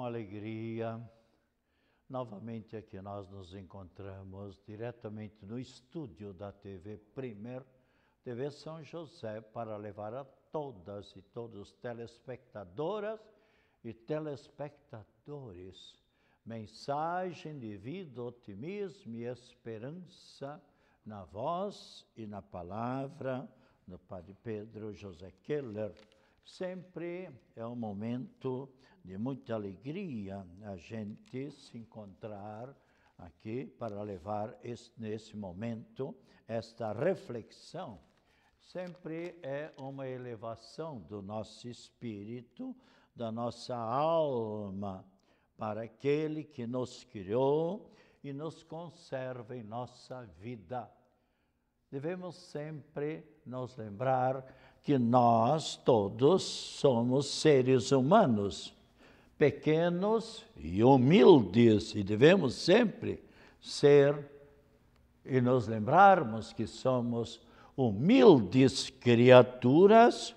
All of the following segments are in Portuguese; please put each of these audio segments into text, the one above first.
alegria, novamente aqui nós nos encontramos diretamente no estúdio da TV Primer, TV São José, para levar a todas e todos telespectadoras e telespectadores mensagem de vida, otimismo e esperança na voz e na palavra do Padre Pedro José Keller. Sempre é um momento de muita alegria a gente se encontrar aqui para levar nesse momento esta reflexão. Sempre é uma elevação do nosso espírito, da nossa alma, para aquele que nos criou e nos conserva em nossa vida. Devemos sempre nos lembrar que nós todos somos seres humanos, pequenos e humildes, e devemos sempre ser e nos lembrarmos que somos humildes criaturas,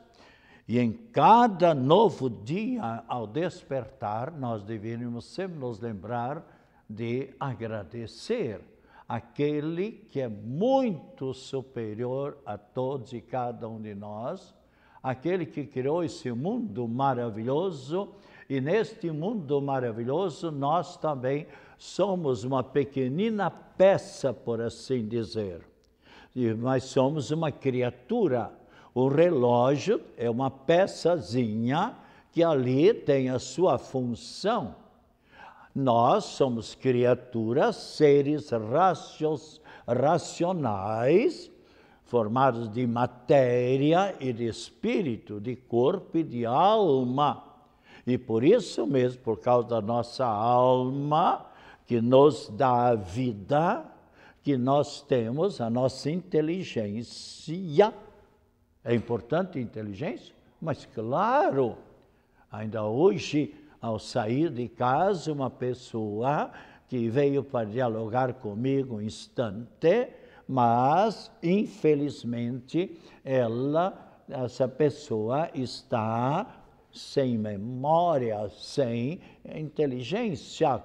e em cada novo dia, ao despertar, nós deveríamos sempre nos lembrar de agradecer aquele que é muito superior a todos e cada um de nós, aquele que criou esse mundo maravilhoso, e neste mundo maravilhoso nós também somos uma pequenina peça, por assim dizer, mas somos uma criatura. O relógio é uma peçazinha que ali tem a sua função. Nós somos criaturas, seres racionais, formados de matéria e de espírito, de corpo e de alma. E por isso mesmo, por causa da nossa alma, que nos dá a vida, que nós temos a nossa inteligência. É importante a inteligência? Mas claro, ainda hoje, ao sair de casa, uma pessoa que veio para dialogar comigo um instante, mas, infelizmente, essa pessoa está sem memória, sem inteligência.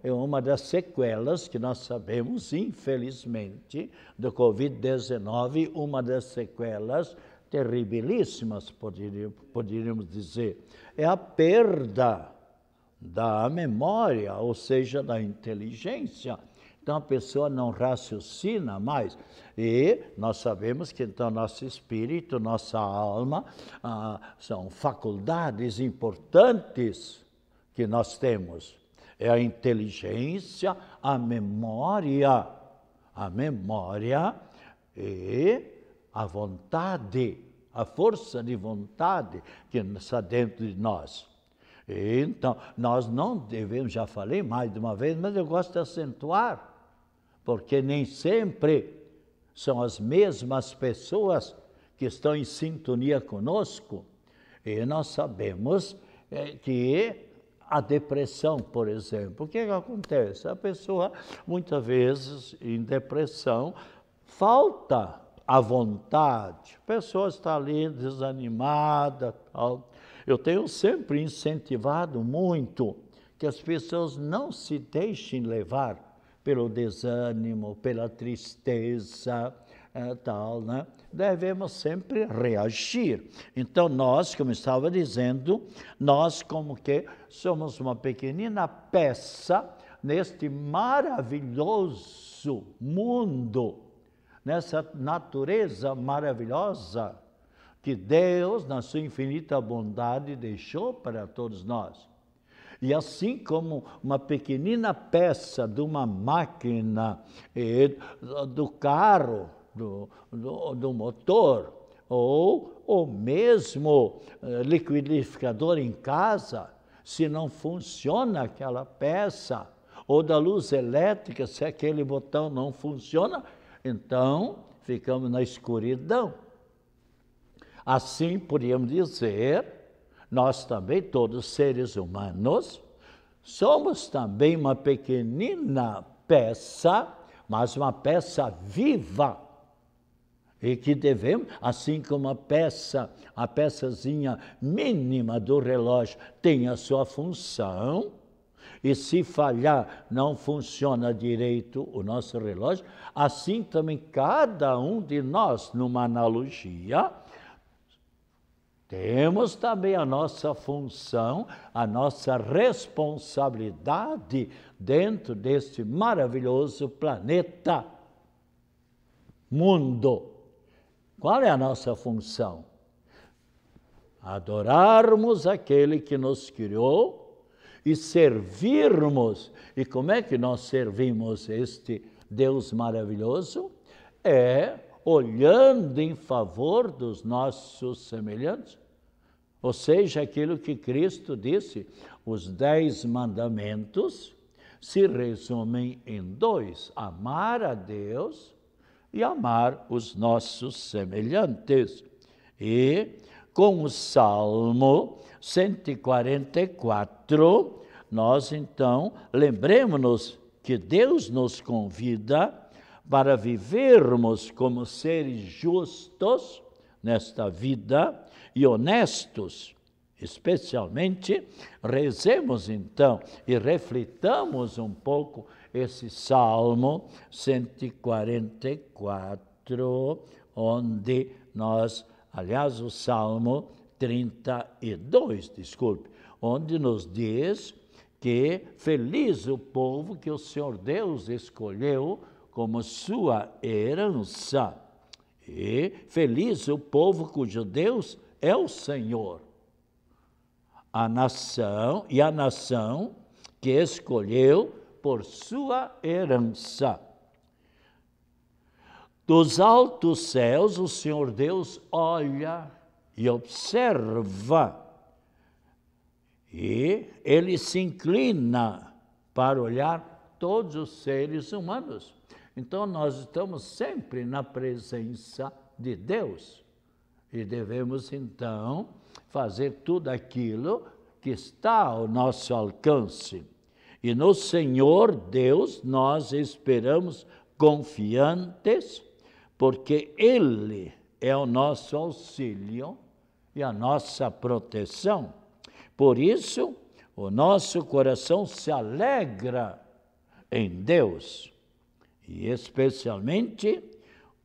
É uma das sequelas que nós sabemos, infelizmente, do Covid-19, uma das sequelas terribilíssimas, poderíamos dizer, é a perda da memória, ou seja, da inteligência. Então a pessoa não raciocina mais. E nós sabemos que então nosso espírito, nossa alma, são faculdades importantes que nós temos. É a inteligência, a memória e a vontade, a força de vontade que está dentro de nós. Então, nós não devemos, já falei mais de uma vez, mas eu gosto de acentuar, porque nem sempre são as mesmas pessoas que estão em sintonia conosco. E nós sabemos que a depressão, por exemplo, o que acontece? A pessoa, muitas vezes, em depressão, falta a vontade. A pessoa está ali desanimada, tal. Eu tenho sempre incentivado muito que as pessoas não se deixem levar pelo desânimo, pela tristeza, tal, né? Devemos sempre reagir. Então nós, como estava dizendo, nós como que somos uma pequenina peça neste maravilhoso mundo, nessa natureza maravilhosa que Deus, na sua infinita bondade, deixou para todos nós. E assim como uma pequenina peça de uma máquina, do carro, do motor, ou mesmo liquidificador em casa, se não funciona aquela peça, ou da luz elétrica, se aquele botão não funciona, então ficamos na escuridão. Assim, podíamos dizer, nós também, todos seres humanos, somos também uma pequenina peça, mas uma peça viva, e que devemos, assim como a peçazinha mínima do relógio tem a sua função, E se falhar, não funciona direito o nosso relógio, assim também cada um de nós, numa analogia, temos também a nossa função, a nossa responsabilidade dentro deste maravilhoso planeta, mundo. Qual é a nossa função? Adorarmos aquele que nos criou e servirmos. E como é que nós servimos este Deus maravilhoso? É olhando em favor dos nossos semelhantes. Ou seja, aquilo que Cristo disse, os 10 mandamentos se resumem em 2: amar a Deus e amar os nossos semelhantes. E com o Salmo 144, nós então lembremos-nos que Deus nos convida para vivermos como seres justos nesta vida e honestos. Especialmente, rezemos então e reflitamos um pouco esse Salmo 144, onde nós, aliás, o Salmo 32, desculpe, onde nos diz que feliz o povo que o Senhor Deus escolheu como sua herança. E feliz o povo cujo Deus é o Senhor. A nação que escolheu por sua herança. Dos altos céus o Senhor Deus olha e observa, e Ele se inclina para olhar todos os seres humanos. Então nós estamos sempre na presença de Deus e devemos então fazer tudo aquilo que está ao nosso alcance. E no Senhor Deus nós esperamos confiantes, porque Ele é o nosso auxílio e a nossa proteção. Por isso, o nosso coração se alegra em Deus, e especialmente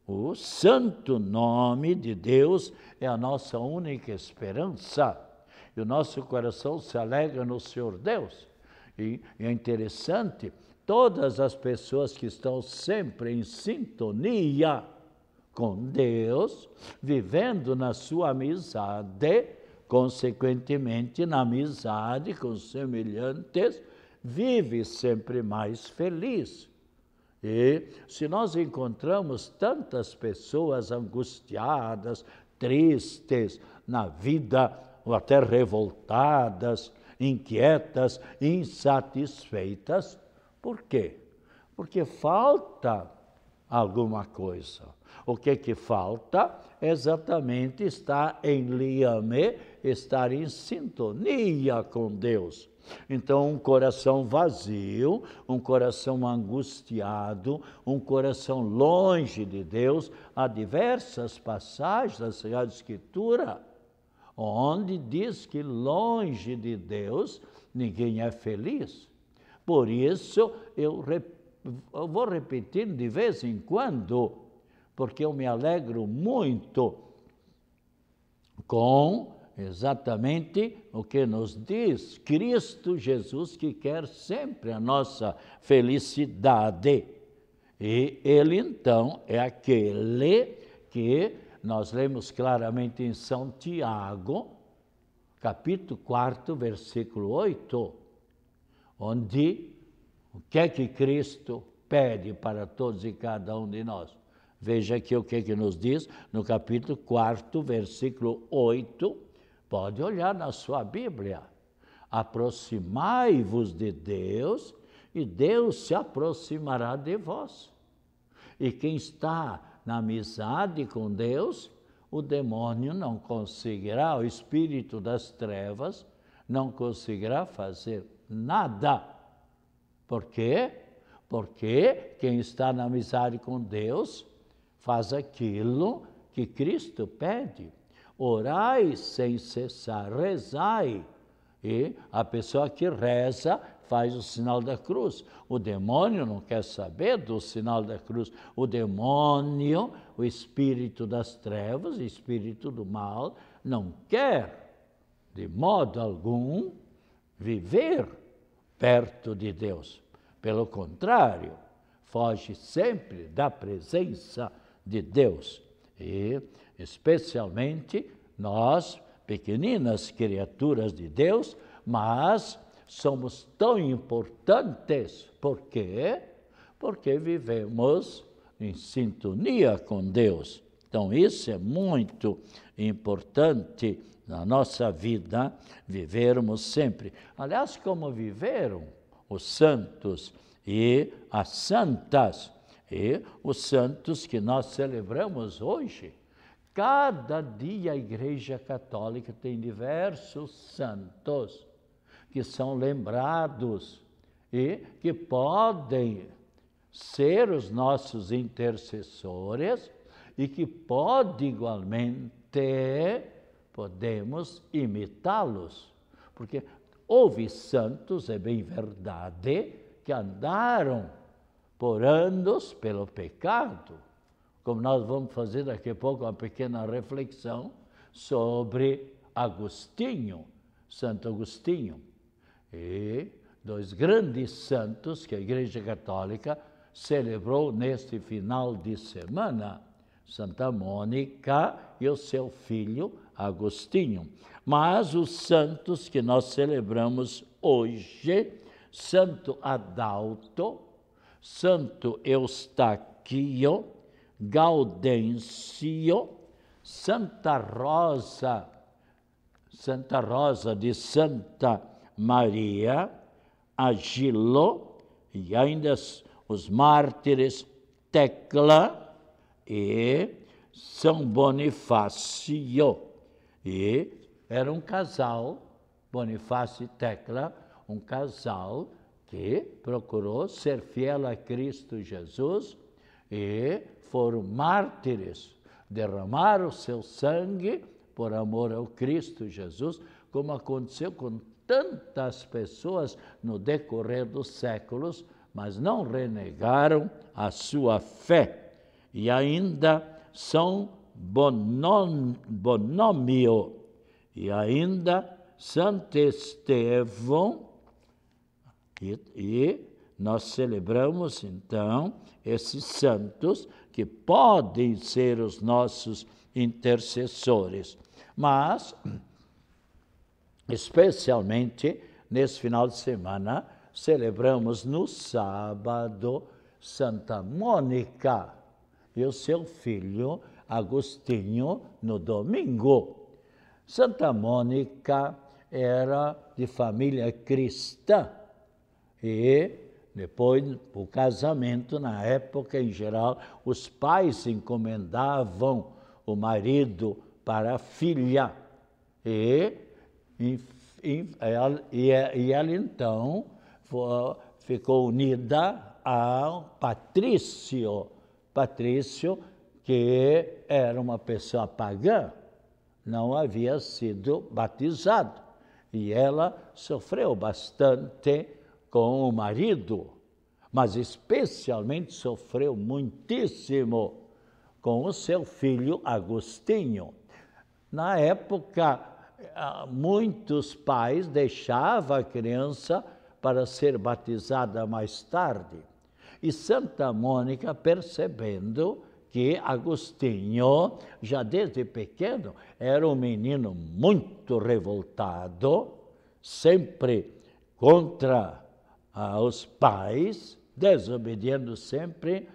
o santo nome de Deus é a nossa única esperança. E o nosso coração se alegra no Senhor Deus. E é interessante, todas as pessoas que estão sempre em sintonia com Deus, vivendo na sua amizade, consequentemente na amizade com os semelhantes, vive sempre mais feliz. E se nós encontramos tantas pessoas angustiadas, tristes na vida, ou até revoltadas, inquietas, insatisfeitas, por quê? Porque falta alguma coisa. O que falta? Exatamente estar em liame, estar em sintonia com Deus. Então, um coração vazio, um coração angustiado, um coração longe de Deus, há diversas passagens da Sagrada Escritura, onde diz que longe de Deus ninguém é feliz. Por isso, eu vou repetindo de vez em quando, porque eu me alegro muito com exatamente o que nos diz Cristo Jesus, que quer sempre a nossa felicidade. E Ele, então, é aquele que nós lemos claramente em São Tiago, capítulo 4, versículo 8, onde o que é que Cristo pede para todos e cada um de nós? Veja aqui o que é que nos diz no capítulo 4, versículo 8, pode olhar na sua Bíblia. Aproximai-vos de Deus e Deus se aproximará de vós. E quem está na amizade com Deus, o demônio não conseguirá, o espírito das trevas não conseguirá fazer nada. Por quê? Porque quem está na amizade com Deus faz aquilo que Cristo pede. Orai sem cessar, rezai. E a pessoa que reza faz o sinal da cruz. O demônio não quer saber do sinal da cruz. O demônio, o espírito das trevas, o espírito do mal, não quer, de modo algum, viver perto de Deus. Pelo contrário, foge sempre da presença de Deus. E, especialmente, nós, pequeninas criaturas de Deus, mas somos tão importantes. Por quê? Porque vivemos em sintonia com Deus. Então, isso é muito importante na nossa vida, vivermos sempre. Aliás, como viveram os santos e as santas, e os santos que nós celebramos hoje. Cada dia a Igreja Católica tem diversos santos que são lembrados e que podem ser os nossos intercessores e que igualmente podemos imitá-los. Porque houve santos, é bem verdade, que andaram por anos pelo pecado, como nós vamos fazer daqui a pouco uma pequena reflexão sobre Agostinho, Santo Agostinho, e dois grandes santos que a Igreja Católica celebrou neste final de semana, Santa Mônica e o seu filho Agostinho. Mas os santos que nós celebramos hoje, Santo Adalto, Santo Eustáquio, Gaudêncio, Santa Rosa de Santa Maria, Agilo, e ainda os mártires Tecla e São Bonifácio. E era um casal, Bonifácio e Tecla, um casal que procurou ser fiel a Cristo Jesus e foram mártires, derramaram o seu sangue por amor ao Cristo Jesus, como aconteceu com tantas pessoas no decorrer dos séculos, mas não renegaram a sua fé. E ainda São Bonômio, e ainda Santo Estevão, e nós celebramos, então, esses santos que podem ser os nossos intercessores. Mas, especialmente, nesse final de semana, celebramos no sábado Santa Mônica e o seu filho Agostinho no domingo. Santa Mônica era de família cristã e depois, o casamento, na época em geral, os pais encomendavam o marido para a filha e ela então ficou unida ao Patrício, que era uma pessoa pagã, não havia sido batizado, e ela sofreu bastante com o marido, mas especialmente sofreu muitíssimo com o seu filho Agostinho. Na época, muitos pais deixavam a criança para ser batizada mais tarde. E Santa Mônica, percebendo que Agostinho, já desde pequeno, era um menino muito revoltado, sempre contra os pais, desobedecendo sempre,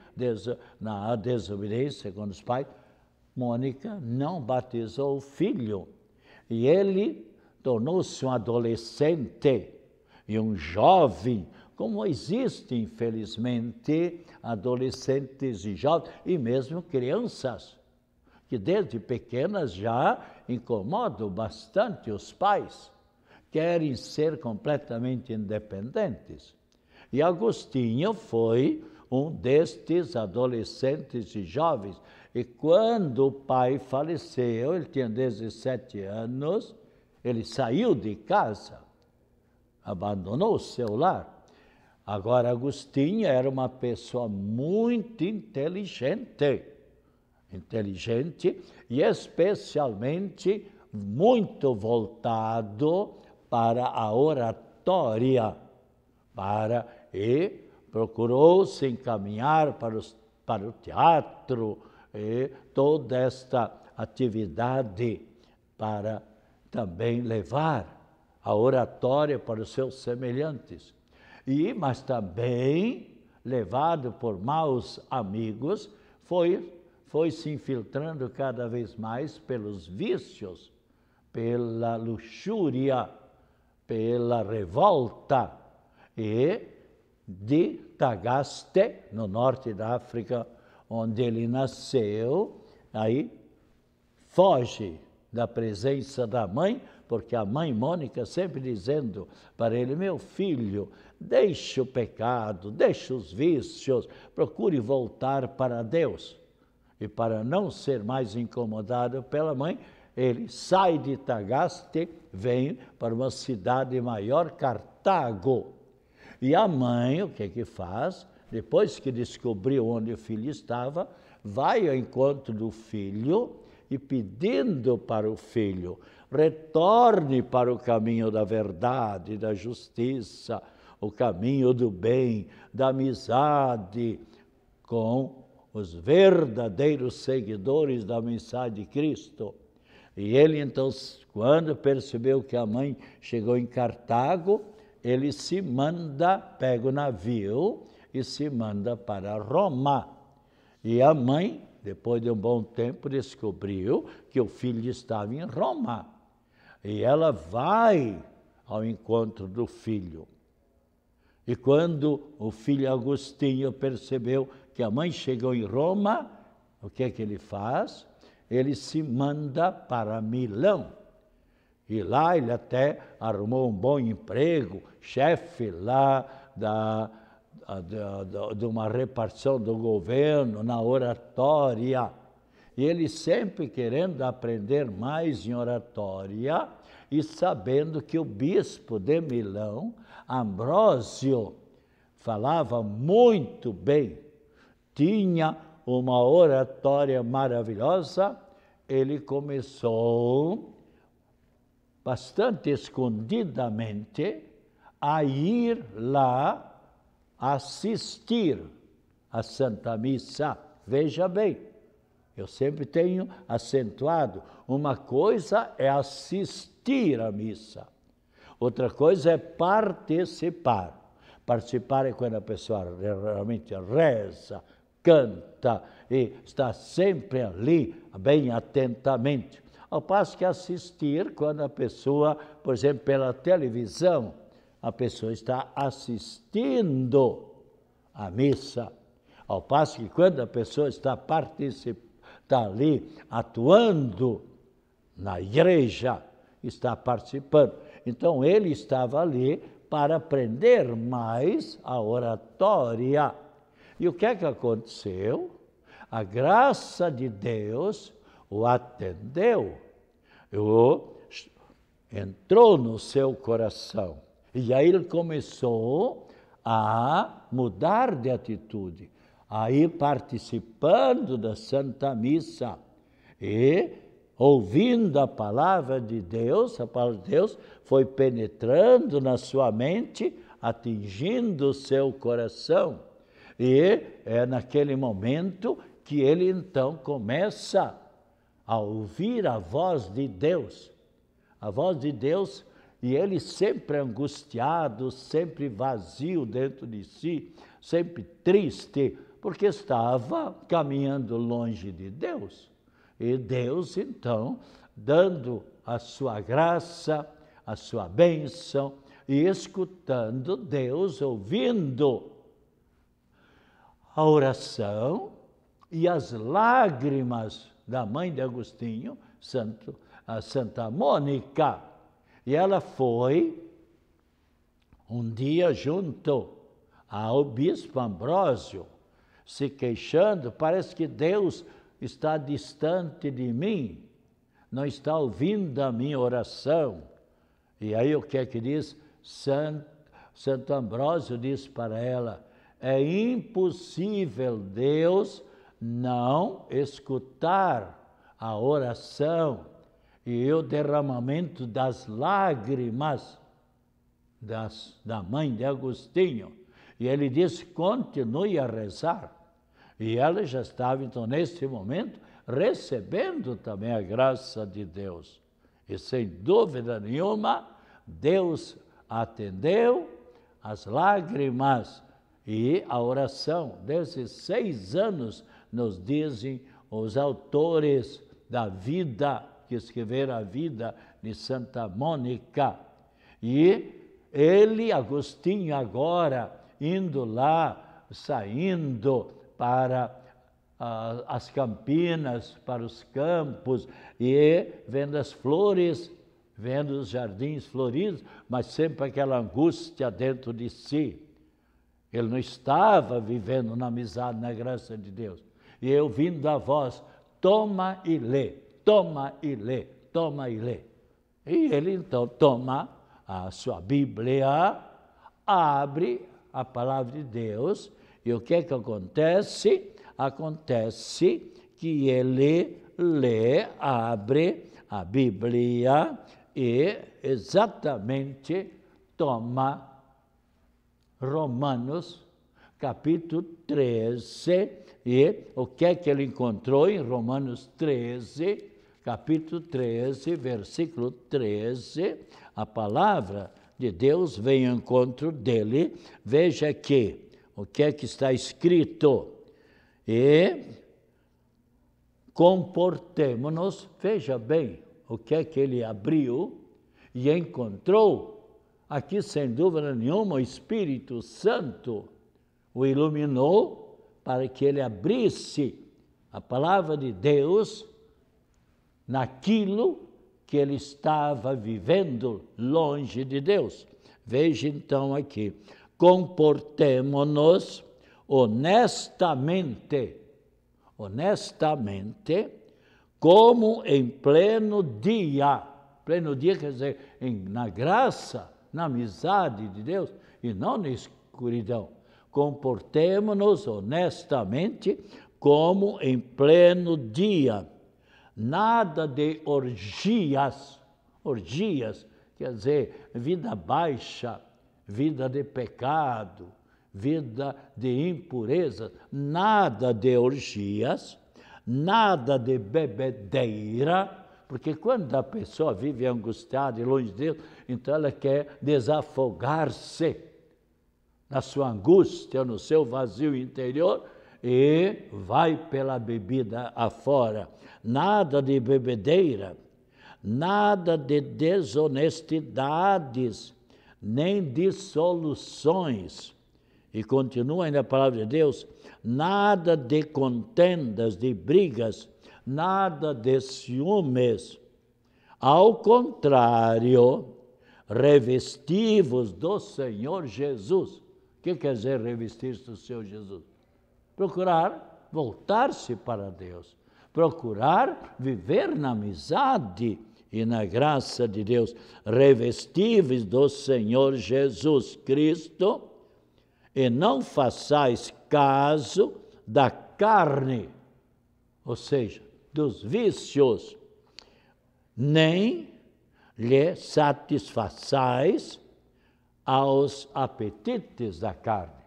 na desobediência com os pais, Mônica não batizou o filho. E ele tornou-se um adolescente e um jovem, como existe, infelizmente, adolescentes e jovens, e mesmo crianças, que desde pequenas já incomodam bastante os pais, querem ser completamente independentes. E Agostinho foi um destes adolescentes e jovens. E quando o pai faleceu, ele tinha 17 anos, ele saiu de casa, abandonou o seu lar. Agora, Agostinho era uma pessoa muito inteligente e especialmente muito voltado para a oratória, e procurou se encaminhar para o teatro e toda esta atividade para também levar a oratória para os seus semelhantes. Mas também, levado por maus amigos, foi se infiltrando cada vez mais pelos vícios, pela luxúria, pela revolta. E de Tagaste, no norte da África, onde ele nasceu, aí foge da presença da mãe, porque a mãe Mônica sempre dizendo para ele: meu filho, deixe o pecado, deixe os vícios, procure voltar para Deus. E para não ser mais incomodado pela mãe, ele sai de Tagaste, vem para uma cidade maior, Cartago. E a mãe, o que faz? Depois que descobriu onde o filho estava, vai ao encontro do filho e pedindo para o filho: retorne para o caminho da verdade, da justiça, o caminho do bem, da amizade com os verdadeiros seguidores da mensagem de Cristo. E ele então, quando percebeu que a mãe chegou em Cartago, ele se manda, pega o navio e se manda para Roma. E a mãe, depois de um bom tempo, descobriu que o filho estava em Roma. E ela vai ao encontro do filho. E quando o filho Agostinho percebeu que a mãe chegou em Roma, o que ele faz? Ele se manda para Milão. E lá ele até arrumou um bom emprego, chefe lá de uma repartição do governo, na oratória. E ele sempre querendo aprender mais em oratória e sabendo que o bispo de Milão, Ambrósio, falava muito bem, tinha uma oratória maravilhosa. Ele começou bastante escondidamente a ir lá assistir a Santa Missa. Veja bem, eu sempre tenho acentuado, uma coisa é assistir à missa, outra coisa é participar. Participar é quando a pessoa realmente reza, canta e está sempre ali, bem atentamente. Ao passo que assistir, quando a pessoa, por exemplo, pela televisão, a pessoa está assistindo à missa. Ao passo que quando a pessoa está ali atuando na igreja, está participando. Então ele estava ali para aprender mais a oratória. E o que aconteceu? A graça de Deus o atendeu, entrou no seu coração. E aí ele começou a mudar de atitude, a ir participando da Santa Missa e ouvindo a palavra de Deus. A palavra de Deus foi penetrando na sua mente, atingindo o seu coração. E é naquele momento que ele então começa a ouvir a voz de Deus. A voz de Deus, e ele sempre angustiado, sempre vazio dentro de si, sempre triste, porque estava caminhando longe de Deus. E Deus, então, dando a sua graça, a sua bênção, e escutando Deus, ouvindo a oração e as lágrimas da mãe de Agostinho, a Santa Mônica. E ela foi um dia junto ao bispo Ambrósio, se queixando: parece que Deus está distante de mim, não está ouvindo a minha oração. E aí o que é que diz? Santo Ambrósio diz para ela, é impossível Deus não escutar a oração e o derramamento das lágrimas da mãe de Agostinho. E ele disse, continue a rezar. E ela já estava, então, nesse momento, recebendo também a graça de Deus. E, sem dúvida nenhuma, Deus atendeu as lágrimas e a oração. Desde 6 anos, nos dizem os autores da vida, que escreveram a vida de Santa Mônica. E ele, Agostinho, agora, indo lá, saindo para as campinas, para os campos, e vendo as flores, vendo os jardins floridos, mas sempre aquela angústia dentro de si. Ele não estava vivendo na amizade, na graça de Deus. E eu ouvindo a voz, toma e lê, toma e lê, toma e lê. E ele então toma a sua Bíblia, abre a palavra de Deus, e o que é que acontece? Acontece que ele lê, abre a Bíblia e exatamente toma Romanos, capítulo 13, e o que é que ele encontrou em Romanos 13, capítulo 13, versículo 13, a palavra de Deus vem ao encontro dele. Veja aqui o que é que está escrito. E comportemo-nos, veja bem o que é que ele abriu e encontrou. Aqui, sem dúvida nenhuma, o Espírito Santo o iluminou para que ele abrisse a palavra de Deus naquilo que ele estava vivendo longe de Deus. Veja então aqui, comportemo-nos honestamente, como em pleno dia quer dizer, na graça, na amizade de Deus, e não na escuridão. Comportemo-nos honestamente, como em pleno dia. Nada de orgias, quer dizer, vida baixa, vida de pecado, vida de impureza, nada de orgias, nada de bebedeira, porque quando a pessoa vive angustiada e longe de Deus, então ela quer desafogar-se na sua angústia, no seu vazio interior, e vai pela bebida afora. Nada de bebedeira, nada de desonestidades, nem dissoluções. E continua ainda a palavra de Deus, nada de contendas, de brigas, nada de ciúmes. Ao contrário, revesti-vos do Senhor Jesus. O que quer dizer revestir-se do Senhor Jesus? Procurar voltar-se para Deus, procurar viver na amizade e na graça de Deus. Revesti-vos do Senhor Jesus Cristo e não façais caso da carne, ou seja, dos vícios, nem lhe satisfaçais aos apetites da carne.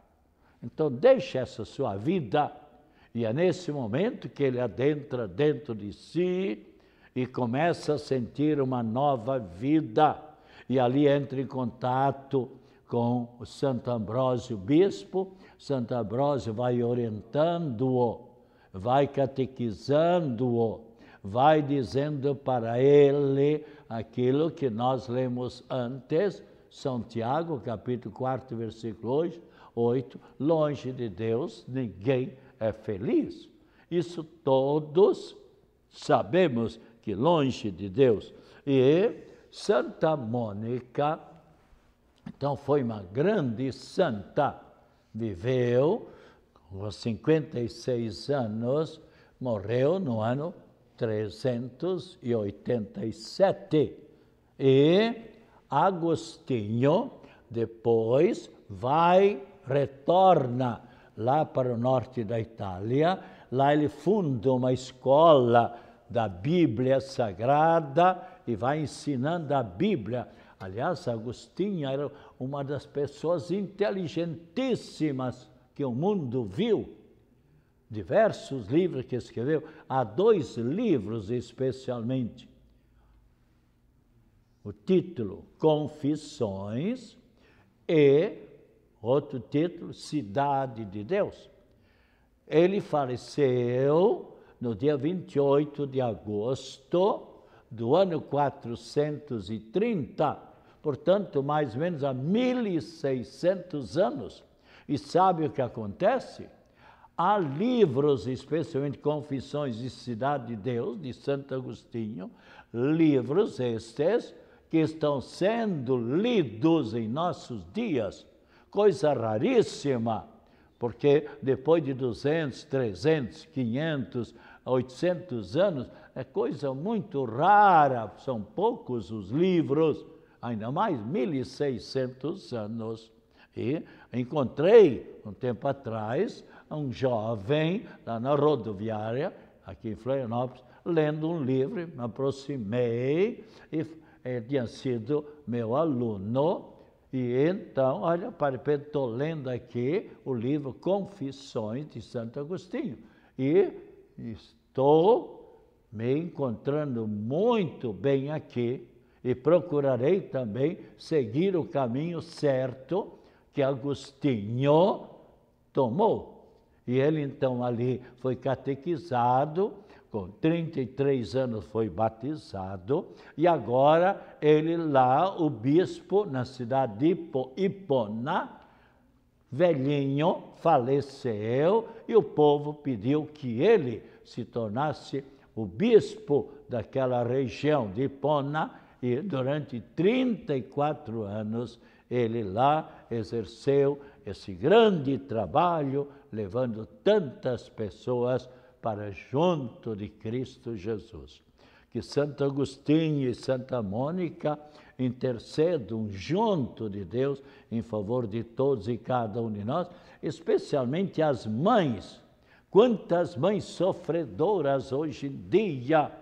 Então, deixe essa sua vida, e é nesse momento que ele adentra dentro de si e começa a sentir uma nova vida. E ali entra em contato com o Santo Ambrósio Bispo. Santo Ambrósio vai orientando-o, vai catequizando-o, vai dizendo para ele aquilo que nós lemos antes, São Tiago, capítulo 4, versículo 8, longe de Deus ninguém é feliz. Isso todos sabemos que longe de Deus. E Santa Mônica, então, foi uma grande santa, viveu aos 56 anos, morreu no ano 387. E Agostinho depois retorna lá para o norte da Itália. Lá ele funda uma escola da Bíblia Sagrada e vai ensinando a Bíblia. Aliás, Agostinho era uma das pessoas inteligentíssimas que o mundo viu. Diversos livros que escreveu, há 2 livros especialmente. O título, Confissões, e outro título, Cidade de Deus. Ele faleceu no dia 28 de agosto do ano 430, portanto, mais ou menos há 1.600 anos. E sabe o que acontece? Há livros, especialmente Confissões de Cidade de Deus, de Santo Agostinho, livros estes que estão sendo lidos em nossos dias, coisa raríssima, porque depois de 200, 300, 500, 800 anos, é coisa muito rara, são poucos os livros, ainda mais 1.600 anos. E encontrei, um tempo atrás, um jovem lá na rodoviária, aqui em Florianópolis, lendo um livro, me aproximei e tinha sido meu aluno. E então, olha, Padre Pedro, estou lendo aqui o livro Confissões de Santo Agostinho. E estou me encontrando muito bem aqui e procurarei também seguir o caminho certo que Agostinho tomou. E ele então ali foi catequizado, com 33 anos foi batizado, e agora ele lá, o bispo, na cidade de Hipona, velhinho, faleceu, e o povo pediu que ele se tornasse o bispo daquela região de Hipona, e durante 34 anos ele lá exerceu esse grande trabalho, levando tantas pessoas para junto de Cristo Jesus. Que Santo Agostinho e Santa Mônica intercedam junto de Deus em favor de todos e cada um de nós, especialmente as mães. Quantas mães sofredoras hoje em dia!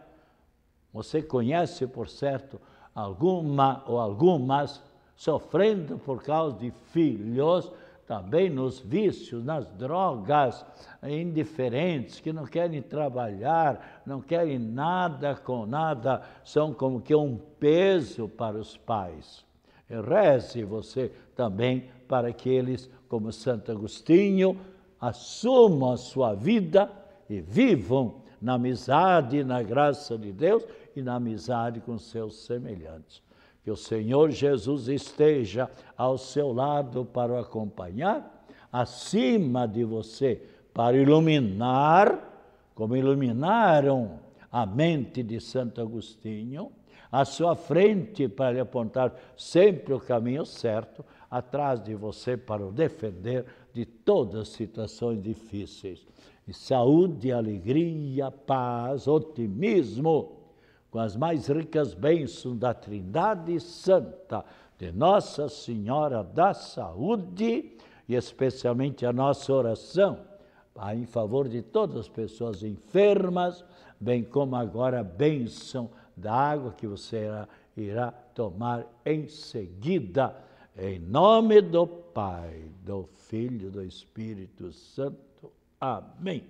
Você conhece, por certo, alguma ou algumas sofrendo por causa de filhos, também nos vícios, nas drogas, indiferentes, que não querem trabalhar, não querem nada com nada, são como que um peso para os pais. E reze você também para que eles, como Santo Agostinho, assumam a sua vida e vivam na amizade e na graça de Deus e na amizade com seus semelhantes. Que o Senhor Jesus esteja ao seu lado para o acompanhar, acima de você, para iluminar, como iluminaram a mente de Santo Agostinho, à sua frente para lhe apontar sempre o caminho certo, atrás de você para o defender de todas as situações difíceis. E saúde, alegria, paz, otimismo, com as mais ricas bênçãos da Trindade Santa, de Nossa Senhora da Saúde, e especialmente a nossa oração em favor de todas as pessoas enfermas, bem como agora a bênção da água que você irá tomar em seguida. Em nome do Pai, do Filho e do Espírito Santo. Amém.